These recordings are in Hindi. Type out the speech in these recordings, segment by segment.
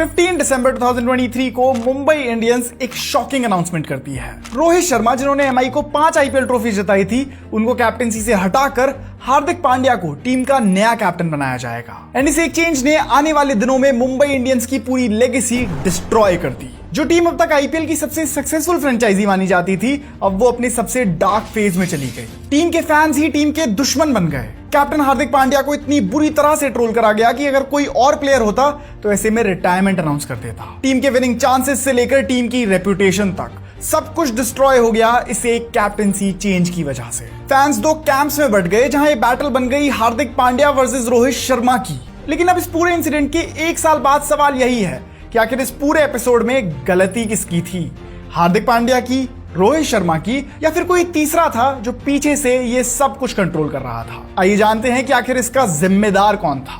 15 दिसंबर 2023 को मुंबई इंडियंस एक शॉकिंग अनाउंसमेंट करती है। रोहित शर्मा, जिन्होंने एमआई को 5 आईपीएल ट्रॉफी जिताई थी, उनको कैप्टेंसी से हटाकर हार्दिक पांड्या को टीम का नया कैप्टन बनाया जाएगा। एंड इस एक चेंज ने आने वाले दिनों में मुंबई इंडियंस की पूरी लेगेसी डिस्ट्रॉय कर दी। जो टीम अब तक आईपीएल की सबसे सक्सेसफुल फ्रेंचाइजी मानी जाती थी, अब वो अपने सबसे डार्क फेज में चली गई। टीम के फैंस ही टीम के दुश्मन बन गए। कैप्टन हार्दिक पांड्या को इतनी बुरी तरह से ट्रोल करा गया कि अगर कोई और प्लेयर होता तो ऐसे में रिटायरमेंट अनाउंस कर देता। टीम के विनिंग चांसेस से लेकर टीम की रेपुटेशन तक सब कुछ डिस्ट्रॉय हो गया इस एक कैप्टेंसी चेंज की वजह से। फैंस दो कैंप्स में बट गए, जहां ये बैटल बन गई हार्दिक पांड्या वर्सेस रोहित शर्मा की। लेकिन अब इस पूरे इंसिडेंट के 1 साल बाद सवाल यही है कि आखिर इस पूरे एपिसोड में गलती किसकी थी, हार्दिक पांड्या की, रोहित शर्मा की, या फिर कोई तीसरा था जो पीछे से ये सब कुछ कंट्रोल कर रहा था। आइए जानते हैं कि आखिर इसका जिम्मेदार कौन था।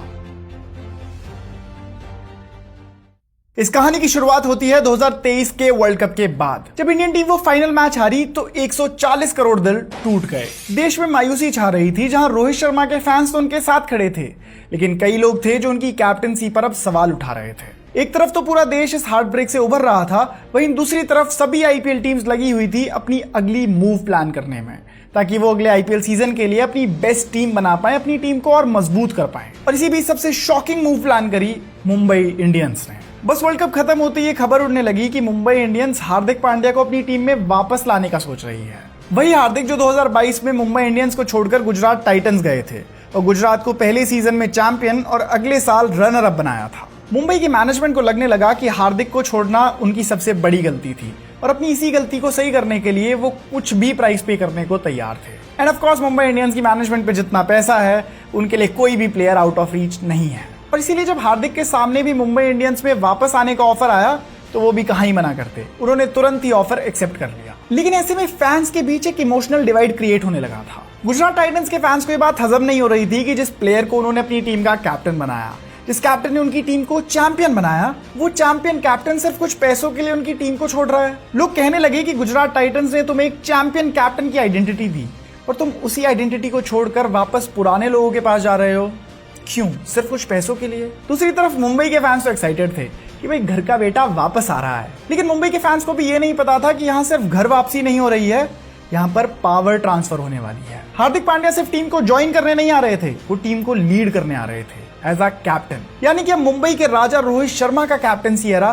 इस कहानी की शुरुआत होती है 2023 के वर्ल्ड कप के बाद। जब इंडियन टीम वो फाइनल मैच हारी तो 140 करोड़ दिल टूट गए। देश में मायूसी छा रही थी, जहां रोहित शर्मा के फैंस तो उनके साथ खड़े थे, लेकिन कई लोग थे जो उनकी कैप्टेंसी पर अब सवाल उठा रहे थे। एक तरफ तो पूरा देश इस हार्ट ब्रेक से उभर रहा था, वहीं दूसरी तरफ सभी आईपीएल टीम्स लगी हुई थी अपनी अगली मूव प्लान करने में, ताकि वो अगले आईपीएल सीजन के लिए अपनी बेस्ट टीम बना पाए, अपनी टीम को और मजबूत कर पाए। और इसी बीच सबसे शॉकिंग मूव प्लान करी मुंबई इंडियंस ने। बस वर्ल्ड कप खत्म होते ही खबर उड़ने लगी कि मुंबई इंडियंस हार्दिक पांड्या को अपनी टीम में वापस लाने का सोच रही है। वही हार्दिक जो 2022 में मुंबई इंडियंस को छोड़कर गुजरात टाइटंस गए थे और गुजरात को पहले सीजन में चैंपियन और अगले साल रनर अप बनाया था। मुंबई की मैनेजमेंट को लगने लगा कि हार्दिक को छोड़ना उनकी सबसे बड़ी गलती थी और अपनी इसी गलती को सही करने के लिए वो कुछ भी प्राइस पे करने को तैयार थे। End of course Mumbai Indians की मैनेजमेंट पे जितना पैसा है, उनके लिए कोई भी प्लेयर आउट ऑफ रीच नहीं है। और इसीलिए जब हार्दिक के सामने भी मुंबई इंडियंस में वापस आने का ऑफर आया तो वो भी कहाँ ही मना करते, उन्होंने तुरंत ही ऑफर एक्सेप्ट कर लिया। लेकिन ऐसे में फैंस के बीच एक इमोशनल डिवाइड क्रिएट होने लगा था। गुजरात टाइटंस के फैंस को ये बात हजम नहीं हो रही थी कि जिस प्लेयर को उन्होंने अपनी टीम का कैप्टन बनाया, जिस कैप्टन ने उनकी टीम को चैंपियन बनाया, वो चैंपियन कैप्टन सिर्फ कुछ पैसों के लिए उनकी टीम को छोड़ रहा है। लोग कहने लगे कि गुजरात टाइटंस ने तुम्हें एक चैंपियन कैप्टन की आइडेंटिटी दी और तुम उसी आइडेंटिटी को छोड़कर वापस पुराने लोगों के पास जा रहे हो। क्यों? सिर्फ कुछ पैसों के लिए? दूसरी तरफ मुंबई के फैंस तो एक्साइटेड थे कि भाई घर का बेटा वापस आ रहा है। लेकिन मुंबई के फैंस को भी ये नहीं पता था कि यहाँ सिर्फ घर वापसी नहीं हो रही है, यहाँ पर पावर ट्रांसफर होने वाली है। हार्दिक पांड्या सिर्फ टीम को ज्वाइन करने नहीं आ रहे थे, वो टीम को लीड करने आ रहे थे एज अ कैप्टन। यानी कि अब मुंबई के राजा रोहित शर्मा का कैप्टनसी एरा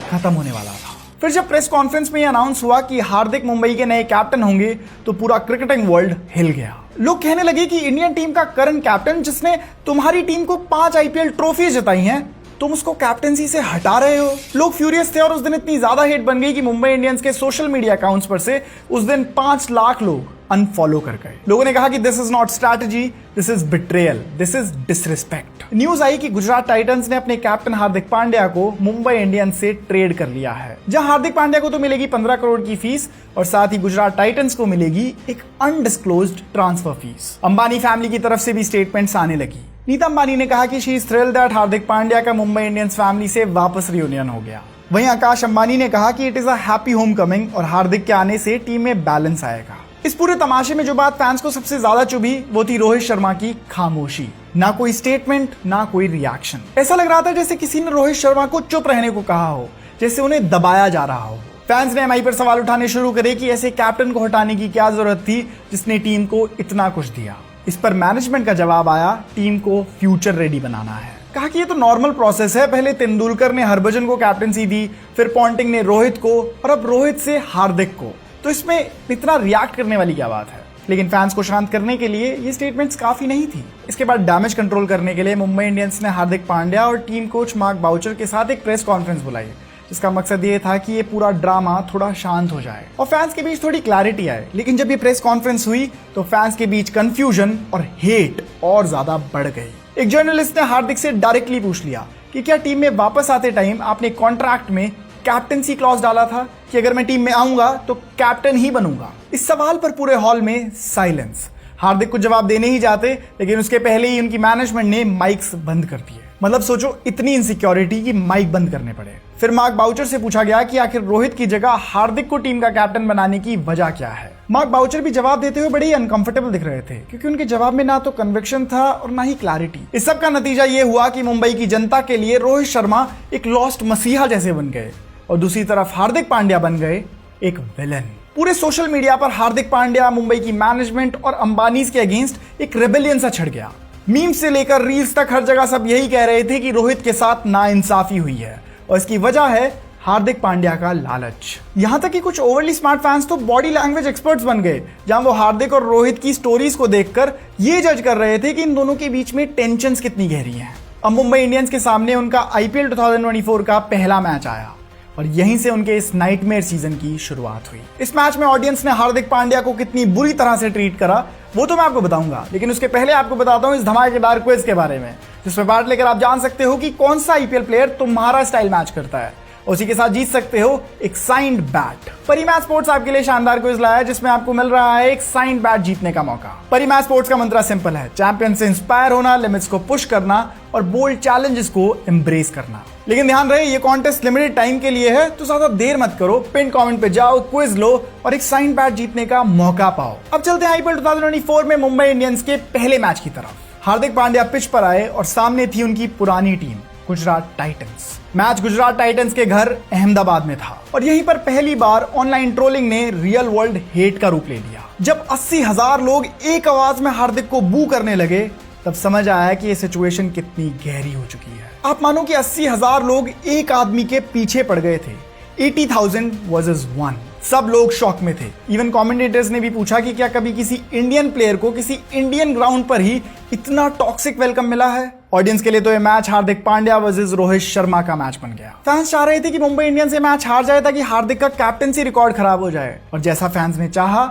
खत्म होने वाला था। फिर जब प्रेस कॉन्फ्रेंस में यह अनाउंस हुआ कि हार्दिक मुंबई के नए कैप्टन होंगे तो पूरा क्रिकेटिंग वर्ल्ड हिल गया। लोग कहने लगे कि इंडियन टीम का करंट कैप्टन, जिसने तुम्हारी टीम को 5 आईपीएल ट्रॉफी जिताई हैं, तुम उसको कैप्टनसी से हटा रहे हो। लोग फ्यूरियस थे और उस दिन इतनी ज्यादा हेट बन गई कि मुंबई इंडियंस के सोशल मीडिया अकाउंट्स पर से उस दिन 5 लाख लोग अनफॉलो कर गए। लोगों ने कहा कि this is not strategy, this is betrayal, this is disrespect. News आई कि गुजरात टाइटंस ने अपने कैप्टन हार्दिक पांड्या को मुंबई इंडियंस से ट्रेड कर लिया है, जहां हार्दिक पांड्या को तो मिलेगी 15 करोड़ की फीस और साथ ही गुजरात टाइटंस को मिलेगी एक undisclosed transfer fees. Ambani family की तरफ से भी स्टेटमेंट्स आने लगी। नीता अंबानी ने कहा कि she is thrilled that Hardik Pandya का मुंबई इंडियंस फैमिली से वापस रियूनियन हो गया। वहीं आकाश अंबानी ने कहा कि it is a happy home coming और हार्दिक के आने से टीम में बैलेंस आएगा। इस पूरे तमाशे में जो बात फैंस को सबसे ज्यादा चुभी वो थी रोहित शर्मा की खामोशी। ना कोई स्टेटमेंट, ना कोई रिएक्शन। ऐसा लग रहा था जैसे किसी ने रोहित शर्मा को चुप रहने को कहा हो, जैसे उन्हें दबाया जा रहा हो। फैंस ने एमआई पर सवाल उठाने शुरू करे कि ऐसे कैप्टन को हटाने की क्या जरूरत थी जिसने टीम को इतना कुछ दिया। इस पर मैनेजमेंट का जवाब आया, टीम को फ्यूचर रेडी बनाना है। कहा कि ये तो नॉर्मल प्रोसेस है, पहले तेंदुलकर ने हरभजन को कैप्टनसी दी, फिर पॉन्टिंग ने रोहित को और अब रोहित से हार्दिक को, तो इसमें इतना रिएक्ट करने वाली क्या बात है। लेकिन फैंस को शांत करने के लिए ये स्टेटमेंट्स काफी नहीं थी। इसके बाद डैमेज कंट्रोल करने के लिए मुंबई इंडियंस ने हार्दिक पांड्या और टीम कोच मार्क बाउचर के साथ एक प्रेस कॉन्फ्रेंस बुलाई, जिसका मकसद ये था कि ये पूरा ड्रामा थोड़ा शांत हो जाए और फैंस के बीच थोड़ी क्लैरिटी आए। लेकिन जब ये प्रेस कॉन्फ्रेंस हुई तो फैंस के बीच कंफ्यूजन और हेट और ज्यादा बढ़ गई। एक जर्नलिस्ट ने हार्दिक से डायरेक्टली पूछ लिया कि क्या टीम में वापस आते टाइम आपने कॉन्ट्रैक्ट में कैप्टनसी क्लॉज डाला था कि अगर मैं टीम में आऊंगा तो कैप्टन ही बनूंगा। इस सवाल पर पूरे हॉल में साइलेंस। हार्दिक को जवाब देने ही जाते, लेकिन उसके पहले ही उनकी मैनेजमेंट ने माइक्स बंद कर दिए। मतलब सोचो, इतनी इनसिक्योरिटी कि माइक बंद करने पड़े। फिर मार्क बाउचर से पूछा गया कि आखिर रोहित की जगह हार्दिक को टीम का कैप्टन बनाने की वजह क्या है। मार्क बाउचर भी जवाब देते हुए बड़े ही अनकंफर्टेबल दिख रहे थे, क्योंकि उनके जवाब में ना तो कन्विक्शन था और ना ही क्लैरिटी। इस सब का नतीजा ये हुआ कि मुंबई की जनता के लिए रोहित शर्मा एक लॉस्ट मसीहा जैसे बन गए और दूसरी तरफ हार्दिक पांड्या बन गए एक विलन। पूरे सोशल मीडिया पर हार्दिक पांड्या, मुंबई की मैनेजमेंट और अंबानीज के अगेंस्ट एक रेबेलियन सा छिड़ गया। मीम्स से लेकर रील्स तक हर जगह सब यही कह रहे थे कि रोहित के साथ नाइंसाफी हुई है और इसकी वजह है हार्दिक पांड्या का लालच। यहां तक कि कुछ ओवरली स्मार्ट फैंस तो बॉडी लैंग्वेज एक्सपर्ट्स बन गए, जहां वो हार्दिक और रोहित की स्टोरीज को देखकर ये जज कर रहे थे कि इन दोनों के बीच में टेंशंस कितनी गहरी हैं। अब मुंबई इंडियंस के सामने उनका आईपीएल 2024 का पहला मैच आया और यहीं से उनके इस नाइटमेयर सीजन की शुरुआत हुई। इस मैच में ऑडियंस ने हार्दिक पांड्या को कितनी बुरी तरह से ट्रीट करा वो तो मैं आपको बताऊंगा, लेकिन उसके पहले आपको बताता हूं इस धमाकेदार क्विज के बारे में, जिसमें पार्ट लेकर आप जान सकते हो कि कौन सा आईपीएल प्लेयर तुम्हारा स्टाइल मैच करता है। उसी के साथ जीत सकते हो एक साइंड बैट। परिमैच स्पोर्ट्स आपके लिए शानदार क्विज लाया है, जिसमें आपको मिल रहा है एक साइंड बैट जीतने का मौका। परिमैच स्पोर्ट्स का मंत्र सिंपल है, चैंपियन से इंस्पायर होना, लिमिट्स को पुश करना और बोल्ड चैलेंजेस को एम्ब्रेस करना। लेकिन ध्यान रहे ये कॉन्टेस्ट लिमिटेड टाइम के लिए है, तो ज्यादा देर मत करो, पिन कमेंट पे जाओ, क्विज लो और एक साइंड बैट जीतने का मौका पाओ। अब चलते हैं आईपीएल 2024 में मुंबई इंडियंस के पहले मैच की तरफ। हार्दिक पांड्या पिच पर आए और सामने थी उनकी पुरानी team Gujarat Titans. Match Gujarat Titans के घर अहमदाबाद में था और यहीं पर पहली बार ऑनलाइन ट्रोलिंग ने रियल वर्ल्ड हेट का रूप ले लिया। जब 80,000 लोग एक आवाज में हार्दिक को बू करने लगे, तब समझ आया कि ये सिचुएशन कितनी गहरी हो चुकी है। आप मानो कि 80,000 लोग एक आदमी के पीछे पड़ गए थे। 80,000 वर्सेस 1। सब लोग शॉक में थे। इवन कमेंटेटर्स ने भी पूछा कि क्या कभी किसी इंडियन प्लेयर को किसी इंडियन ग्राउंड पर ही इतना टॉक्सिक वेलकम मिला है। ऑडियंस के लिए तो ये मैच हार्दिक पांड्या वर्सेस रोहित शर्मा का मैच बन गया। फैंस चाह रहे थे कि मुंबई इंडियंस ये मैच हार जाए ताकि हार्दिक का कैप्टनसी रिकॉर्ड खराब हो जाए, और जैसा फैंस ने चाहा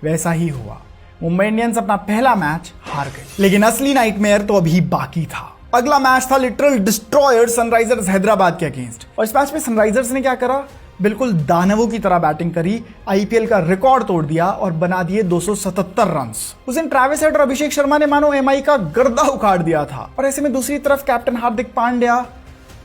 वैसा ही हुआ। मुंबई इंडियंस अपना पहला मैच हार गए, लेकिन असली नाइटमेयर तो अभी बाकी था। अगला मैच था लिटरल डिस्ट्रॉयर सनराइजर्स हैदराबाद के अगेंस्ट, और इस मैच में सनराइजर्स ने क्या करा, बिल्कुल दानवों की तरह बैटिंग करी, आईपीएल का रिकॉर्ड तोड़ दिया और बना दिए 277 रन्स। उस दिन ट्रेविस हेड और अभिषेक शर्मा ने मानो एमआई का गर्दा उखाड़ दिया था, और ऐसे में दूसरी तरफ कैप्टन हार्दिक पांड्या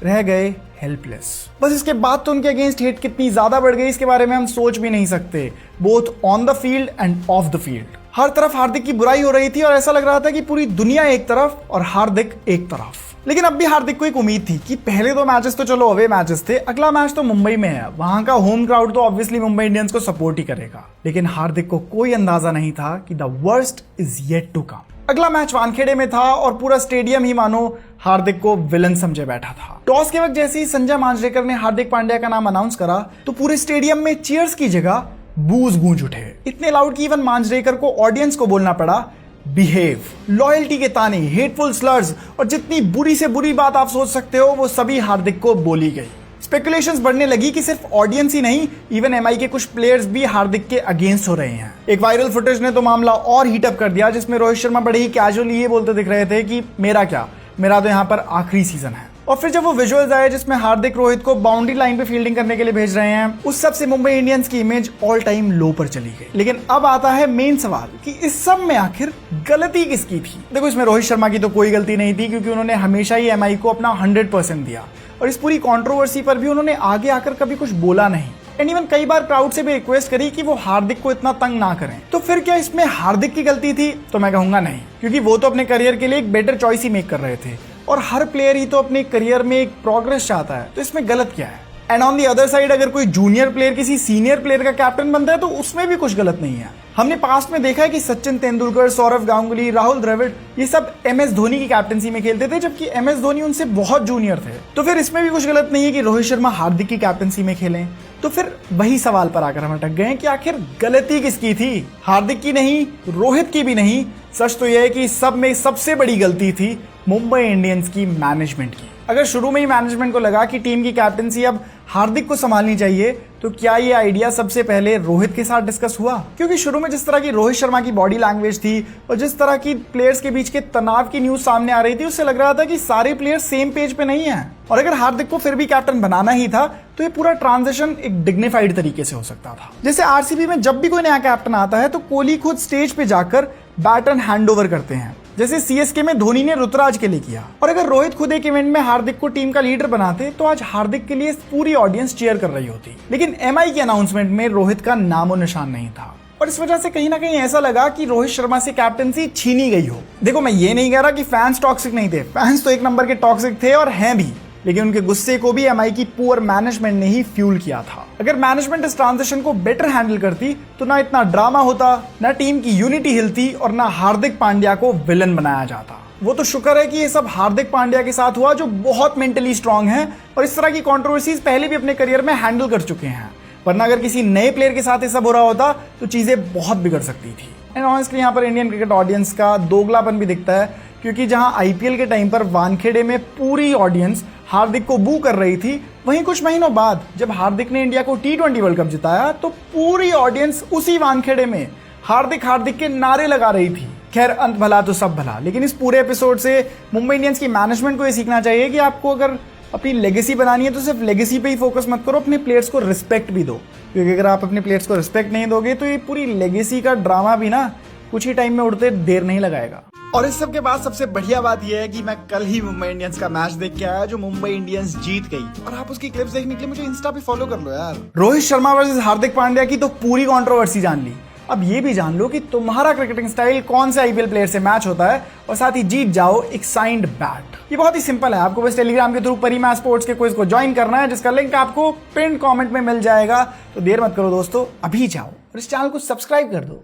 रह गए हेल्पलेस। बस इसके बाद तो उनके अगेंस्ट हेट कितनी ज्यादा बढ़ गई इसके बारे में हम सोच भी नहीं सकते, both on the field and off the field. हर तरफ हार्दिक की बुराई हो रही थी और ऐसा लग रहा था कि पूरी दुनिया एक तरफ और हार्दिक एक तरफ। लेकिन अब भी हार्दिक को एक उम्मीद थी कि पहले दो मैचेस तो चलो अवे मैचेस थे, अगला मैच तो मुंबई में है, वहां का होम क्राउड तो ऑब्वियसली मुंबई इंडियंस को सपोर्ट ही करेगा। लेकिन हार्दिक को कोई अंदाजा नहीं था कि the worst is yet to come. अगला मैच वानखेड़े में था और पूरा स्टेडियम ही मानो हार्दिक को विलन समझे बैठा था। टॉस के वक्त जैसे ही संजय मांजरेकर ने हार्दिक पांड्या का नाम अनाउंस करा तो पूरे स्टेडियम में चीयर्स की जगह बूज गूंज उठे, इतने लाउड कि इवन मांजरेकर को ऑडियंस को बोलना पड़ा बिहेव। लॉयल्टी के ताने, हेटफुल स्लर्स और जितनी बुरी से बुरी बात आप सोच सकते हो वो सभी हार्दिक को बोली गई। स्पेकुलेशंस बढ़ने लगी कि सिर्फ ऑडियंस ही नहीं, इवन एमआई के कुछ प्लेयर्स भी हार्दिक के अगेंस्ट हो रहे हैं। एक वायरल फुटेज ने तो मामला और हीटअप कर दिया, जिसमें रोहित शर्मा बड़े ही कैजुअली ये बोलते दिख रहे थे कि मेरा क्या, मेरा तो यहाँ पर आखिरी सीजन है। और फिर जब वो विजुअल्स आए जिसमें हार्दिक रोहित को बाउंड्री लाइन पे फील्डिंग करने के लिए भेज रहे हैं, उस सब से मुंबई इंडियंस की इमेज ऑल टाइम लो पर चली गई। लेकिन अब आता है मेन सवाल कि इस सब में आखिर गलती किसकी थी। देखो, इसमें रोहित शर्मा की तो कोई गलती नहीं थी, क्योंकि उन्होंने हमेशा ही एमआई को अपना 100% दिया और इस पूरी कंट्रोवर्सी पर भी उन्होंने आगे आकर कभी कुछ बोला नहीं। एंड इवन कई बार क्राउड से भी रिक्वेस्ट करी कि वो हार्दिक को इतना तंग ना करें। तो फिर क्या इसमें हार्दिक की गलती थी? तो मैं कहूंगा नहीं, क्योंकि वो तो अपने करियर के लिए एक बेटर चॉइस ही मेक कर रहे थे और हर प्लेयर ही तो अपने करियर में एक प्रोग्रेस चाहता है, तो इसमें गलत क्या है। And on the other side, अगर कोई जूनियर प्लेयर किसी सीनियर प्लेयर का कैप्टन बनता है तो उसमें भी कुछ गलत नहीं है। हमने पास्ट में देखा है कि सचिन तेंदुलकर, सौरव गांगुली, राहुल द्रविड़ ये सब एमएस धोनी की कैप्टनसी में खेलते थे, जबकि एमएस धोनी उनसे बहुत जूनियर थे। तो फिर इसमें भी कुछ गलत नहीं है कि रोहित शर्मा हार्दिक की कैप्टनसी में खेलें। तो फिर वही सवाल पर आकर हम अटक गए कि आखिर गलती किसकी थी, हार्दिक की नहीं, रोहित की भी नहीं। सच तो यह है कि सब में सबसे बड़ी गलती थी मुंबई इंडियंस की मैनेजमेंट की। अगर शुरू में ही मैनेजमेंट को लगा कि टीम की कैप्टनसी अब हार्दिक को संभालनी चाहिए, तो क्या ये आइडिया सबसे पहले रोहित के साथ डिस्कस हुआ? क्योंकि शुरू में जिस तरह की रोहित शर्मा की बॉडी लैंग्वेज थी और जिस तरह की प्लेयर्स के बीच के तनाव की न्यूज सामने आ रही थी, उससे लग रहा था कि सारे प्लेयर्स सेम पेज पे नहीं है। और अगर हार्दिक को फिर भी कैप्टन बनाना ही था तो ये पूरा ट्रांजिशन एक डिग्निफाइड तरीके से हो सकता था। जैसे आरसीबी में जब भी कोई नया कैप्टन आता है तो कोहली खुद स्टेज पे जाकर बैटन हैंडओवर करते हैं, जैसे सीएसके में धोनी ने ऋतुराज के लिए किया। और अगर रोहित खुद एक इवेंट में हार्दिक को टीम का लीडर बनाते तो आज हार्दिक के लिए पूरी ऑडियंस चीयर कर रही होती। लेकिन एमआई के अनाउंसमेंट में रोहित का नामो निशान नहीं था। और इस वजह से कहीं ना कहीं ऐसा लगा कि रोहित शर्मा से कैप्टनसी छीनी गई हो। देखो, मैं ये नहीं कह रहा कि फैंस टॉक्सिक नहीं थे, फैंस तो एक नंबर के टॉक्सिक थे और हैं भी, लेकिन उनके गुस्से को भी एमआई की पुअर मैनेजमेंट ने ही फ्यूल किया था। अगर मैनेजमेंट इस ट्रांजिशन को बेटर हैंडल करती तो ना इतना ड्रामा होता, ना टीम की यूनिटी हिलती और ना हार्दिक पांड्या को विलन बनाया जाता। वो तो शुक्र है कि ये सब हार्दिक पांड्या के साथ हुआ, जो बहुत मेंटली स्ट्रांग है और इस तरह की कंट्रोवर्सीज पहले भी अपने करियर में हैंडल कर चुके हैं। वरना अगर किसी नए प्लेयर के साथ ये सब हो रहा होता तो चीजें बहुत बिगड़ सकती थी। एंड ऑनेस्टली यहाँ पर इंडियन क्रिकेट ऑडियंस का दोगलापन भी दिखता है, क्योंकि जहां आईपीएल के टाइम पर वानखेड़े में पूरी ऑडियंस हार्दिक को बू कर रही थी, वहीं कुछ महीनों बाद जब हार्दिक ने इंडिया को T20 वर्ल्ड कप जिताया तो पूरी ऑडियंस उसी वानखेड़े में हार्दिक हार्दिक के नारे लगा रही थी। खैर, अंत भला तो सब भला, लेकिन इस पूरे एपिसोड से मुंबई इंडियंस की मैनेजमेंट को ये सीखना चाहिए कि आपको अगर अपनी लेगेसी बनानी है तो सिर्फ लेगेसी पे ही फोकस मत करो, अपने प्लेयर्स को रिस्पेक्ट भी दो, क्योंकि अगर आप अपने प्लेयर्स को रिस्पेक्ट नहीं दोगे तो ये पूरी लेगेसी का ड्रामा भी ना कुछ ही टाइम में उड़ते देर नहीं लगाएगा। और इस सब के बाद सबसे बढ़िया बात यह है कि मैं कल ही मुंबई इंडियंस का मैच देख के आया जो मुंबई इंडियंस जीत गई, और आप उसकी क्लिप्स देखने के लिए मुझे इंस्टा पे फॉलो कर लो यार। रोहित शर्मा वर्सेस हार्दिक पांड्या की तो पूरी कंट्रोवर्सी जान ली, अब ये भी जान लो कि तुम्हारा क्रिकेटिंग स्टाइल कौन से आईपीएल प्लेयर से मैच होता है, और साथ ही जीत जाओ एक साइंड बैट। ये बहुत ही सिंपल है, आपको बस टेलीग्राम के थ्रू परिमा स्पोर्ट्स के क्विज को ज्वाइन करना है, जिसका लिंक आपको पिन कमेंट में मिल जाएगा। तो देर मत करो दोस्तों, अभी जाओ और इस चैनल को सब्सक्राइब कर दो।